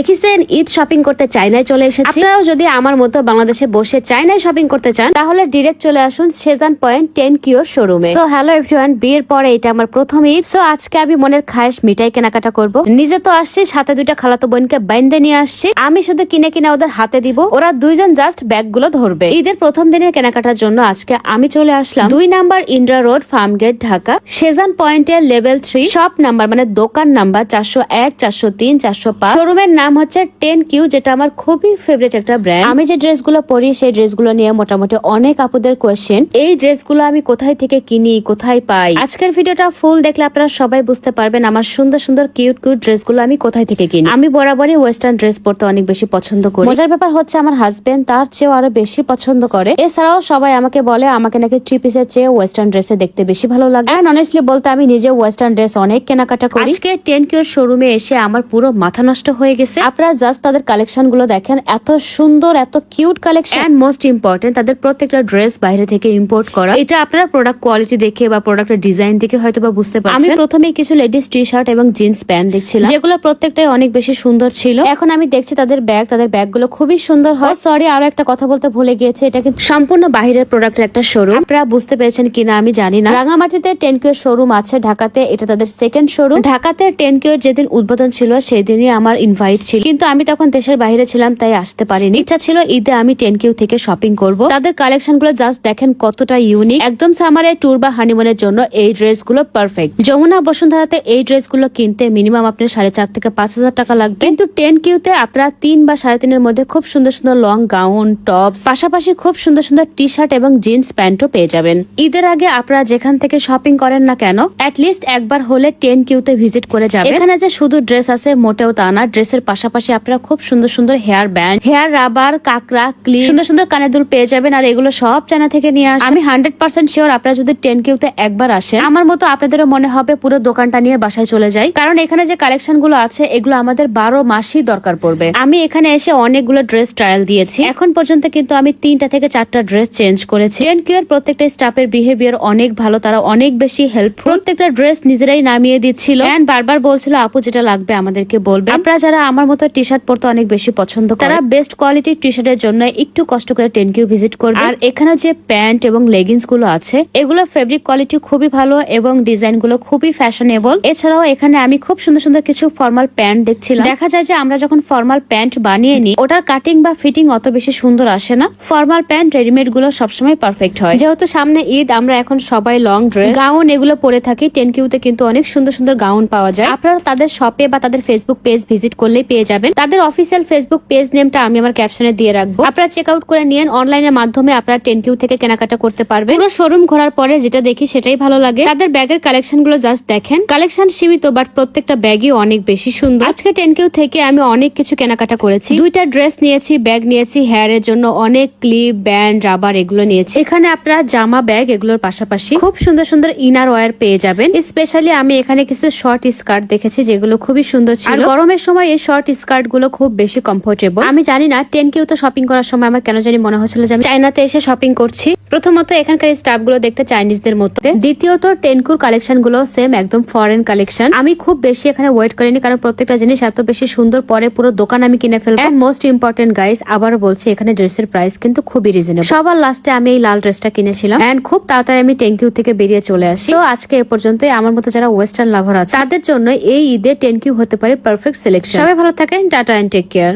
দেখেছেন ঈদ শপিং করতে চায়নায় চলে এসেছি। আপনারাও যদি আমার মতো বাংলাদেশে বসে চায়নায় শপিং করতে চান তাহলে ডিরেক্ট চলে আসুন সেজান পয়েন্ট 10 কিওর শোরুমে। সো হ্যালো এভরিওয়ান, বিয়ের পরে এটা আমার প্রথম ঈদ। সো আজকে আমি মনের খায়েশ মিঠাই কেনাকাটা করব। নিজে তো আসছি, সাথে দুইটা খালাতো বোনকে বাইন্দে নিয়ে আসছি। আমি শুধু কিনে কিনে ওদের হাতে দিব, ওরা দুইজন জাস্ট ব্যাগ গুলো ধরবে। ঈদের প্রথম দিনের কেনাকাটার জন্য আজকে আমি চলে আসলাম 2 নাম্বার ইন্দ্রা রোড, ফার্মগেট, ঢাকা। সেজান পয়েন্টের লেভেল 3 শপ নাম্বার মানে দোকান নাম্বার 401, 403, 405। শোরুমের নাম হচ্ছে 10 কিউ, যেটা আমার খুবই ফেভারিট একটা ব্র্যান্ড। আমি যে ড্রেসগুলো পরি সেই ড্রেসগুলো নিয়ে মোটামুটি অনেক আপুদের কোয়েশ্চেন, এই ড্রেসগুলো আমি কোথায় থেকে কিনি, কোথায় পাই। আজকের ভিডিওটা ফুল দেখলে আপনারা সবাই বুঝতে পারবেন আমার সুন্দর সুন্দর কিউট কিউট ড্রেসগুলো আমি কোথায় থেকে কিনি। আমি বরাবরই ওয়েস্টার্ন ড্রেস পরতে অনেক বেশি পছন্দ করি। মজার ব্যাপার হচ্ছে আমার হাজবেন্ড তার চেয়েও আরো বেশি পছন্দ করে। এছাড়াও সবাই আমাকে বলে আমাকে নাকি 3 পিসের চেয়ে ওয়েস্টার্ন ড্রেসে দেখতে বেশি ভালো লাগে। এন্ড অনেস্টলি বলতে আমি নিজে ওয়েস্টার্ন ড্রেস অনেক কেনাকাটা করি। আজকে 10 কিউর শোরুমে এসে আমার পুরো মাথা নষ্ট হয়ে গেছে। আপনারা জাস্ট তাদের কালেকশন গুলো দেখেন, এত সুন্দর, এত cute collection. And most important, তাদের প্রত্যেকটা ড্রেস বাইরে থেকে ইম্পোর্ট করা। এটা আপনারা প্রোডাক্ট কোয়ালিটি দেখে বা প্রোডাক্টের ডিজাইন দেখে হয়তো বা বুঝতে পারছেন। আমি প্রথমে কিছু লেডিস টি শার্ট এবং জিন্স প্যান্ট দেখছিলাম, যেগুলো প্রত্যেকটাই অনেক বেশি সুন্দর ছিল। এখন আমি দেখছি তাদের ব্যাগ গুলো খুবই সুন্দর হয়। সরি, আরো একটা কথা বলতে ভুলে গিয়েছি, এটা কিন্তু সম্পূর্ণ বাহিরের প্রোডাক্টের একটা শোরুম। আপনারা বুঝতে পেরেছেন কিনা আমি জানি না। রাঙামাটিতে 10 কিউর শোরুম আছে, ঢাকাতে এটা তাদের সেকেন্ড শোরুম। ঢাকাতে 10 কিউর যেদিন উদ্বোধন ছিল সেই দিনই আমার ইনভাইট ছিল, কিন্তু আমি তখন দেশের বাইরে ছিলাম তাই আসতে পারিনি। ইচ্ছা ছিল ঈদে আমি 10 কিউ থেকে শপিং করব। তাদের কালেকশন গুলো জাস্ট দেখেন কতটা ইউনিক। একদম সামারে ট্যুর বা হানিমুনের জন্য এই ড্রেস গুলো পারফেক্ট। যমুনা বসুন্ধরাতে এই ড্রেস গুলো কিনতে মিনিমাম আপনার 4.5 থেকে 5,000 টাকা লাগবে, কিন্তু 10 কিউতে আপনারা 3 বা 3.5 এর মধ্যে খুব সুন্দর সুন্দর লং গাউন, টপস, পাশাপাশি খুব সুন্দর সুন্দর টি শার্ট এবং জিন্স প্যান্টও পেয়ে যাবেন। ঈদের আগে আপনারা যেখান থেকে শপিং করেন না কেন অ্যাটলিস্ট একবার হলে 10 কিউতে ভিজিট করে যাবেন। এখানে যে শুধু ড্রেস আছে মোটেও তা না, ড্রেসের পাশাপাশি আপনারা খুব সুন্দর সুন্দর হেয়ার ব্যান্ড, হেয়ার রাবার, কাকড়া, ক্লিপ, সুন্দর সুন্দর কানের দুল পেয়ে যাবেন। আর এগুলো সব চায়না থেকে নিয়ে আসে। আমি 100% শিওর আপনারা যদি 10 কিউতে একবার আসেন আমার মতো আপনাদেরও মনে হবে পুরো দোকানটা নিয়ে বাসায় চলে যাই, কারণ এখানে যে কালেকশন গুলো আছে এগুলো আমাদের 12 মাসই দরকার পড়বে। আমি এখানে এসে অনেকগুলো ড্রেস ট্রায়াল দিয়েছি, এখন পর্যন্ত কিন্তু আমি 3টা থেকে 4টা ড্রেস চেঞ্জ করেছি। 10 কিউর প্রত্যেকটা স্টাফের বিহেভিয়ার অনেক ভালো, তারা অনেক বেশি হেল্পফুল। প্রত্যেকটা ড্রেস নিজেরাই নামিয়ে দিচ্ছিল এন্ড বারবার বলছিল আপু যেটা লাগবে আমাদেরকে বলবে। আপনারা যারা আমার মতো টি শার্ট পরতে অনেক বেশি পছন্দ করেন তারা বেস্ট কোয়ালিটির টি শার্টের জন্য একটু কষ্ট করে 10 কিউ ভিজিট করবে। আর এখানে যে প্যান্ট এবং লেগিংস গুলো আছে এগুলো ফেব্রিক কোয়ালিটি খুবই ভালো এবং ডিজাইন গুলো খুবই ফ্যাশনেবল। এছাড়াও এখানে আমি খুব সুন্দর সুন্দর কিছু ফর্মাল প্যান্ট দেখছিলাম। দেখা যায় যে আমরা যখন ফর্মাল প্যান্ট বানিয়ে নিই ওটার কাটিং বা ফিটিং অত বেশি সুন্দর আসে না। ফর্মাল প্যান্ট রেডিমেড গুলো সবসময় পারফেক্ট হয়। যেহেতু সামনে ঈদ আমরা এখন সবাই লং ড্রেস, গাউন এগুলো পরে থাকি। 10 কিউতে কিন্তু অনেক সুন্দর সুন্দর গাউন পাওয়া যায়। আপনারা তাদের শপে বা তাদের ফেসবুক পেজ ভিজিট করলেই পেয়ে যাবেন। তাদের অফিসিয়াল ফেসবুক পেজ নেমটা আমি আমার ক্যাপশনে দিয়ে রাখবো, আপনারা চেক আউট করে নিন। অনলাইনের মাধ্যমে আপনারা 10 কিউ থেকে কেনাকাটা করতে পারবেন। পুরো শোরুম ঘোরার পরে যেটা দেখি সেটাই ভালো লাগে। তাদের ব্যাগের কালেকশন গুলো জাস্ট দেখেন, কালেকশন সীমিত বাট প্রত্যেকটা ব্যাগই অনেক বেশি সুন্দর। আজকে 10 কিউ থেকে আমি অনেক কিছু কেনাকাটা করেছি। 2টা ড্রেস নিয়েছি, ব্যাগ নিয়েছি, হেয়ারের জন্য অনেক ক্লিপ, ব্যান্ড, রাবার এগুলো নিয়েছি। এখানে আপনারা জামা, ব্যাগ এগুলোর পাশাপাশি খুব সুন্দর সুন্দর ইনার ওয়্যার পেয়ে যাবেন। স্পেশালি আমি এখানে কিছু শর্ট স্কার্ট দেখেছি যেগুলো খুবই সুন্দর ছিল। আর গরমের সময় এই শর্ট স্কার্ট গুলো খুব বেশি কমফোর্টেবল। আমি জানি না 10 কিউ তো শপিং করার সময় আমার কেন জানি মনে হচ্ছিল যে আমি চায়নাতে এসে শপিং করছি। প্রথমত এখানকার স্টাফ গুলো দেখতে চাইনিজদের মতো, দ্বিতীয়ত 10 কিউর কালেকশন গুলো সেম একদম ফরেন কালেকশন। আমি খুব বেশি এখানে ওয়েট করিনি কারণ প্রত্যেকটা জিনিস এত বেশি সুন্দর, পরে পুরো দোকান আমি কিনে ফেলবো। এন্ড মোস্ট ইম্পর্টেন্ট গাইস, আবার বলছি এখানে ড্রেসের প্রাইস কিন্তু খুবই রিজনেবল। সবার লাস্টে আমি এই লাল ড্রেসটা কিনেছিলাম এন্ড খুব তাড়াতাড়ি আমি 10 কিউ থেকে বেরিয়ে চলে আসি। তো আজকে এ পর্যন্তই। আমার মতো যারা ওয়েস্টার্ন লাভার আছে তাদের জন্য এই ঈদে 10 কিউ হতে পারে পারফেক্ট সিলেকশন। সবাই ভালো থাকেন, টাটা এন্ড টেক কেয়ার।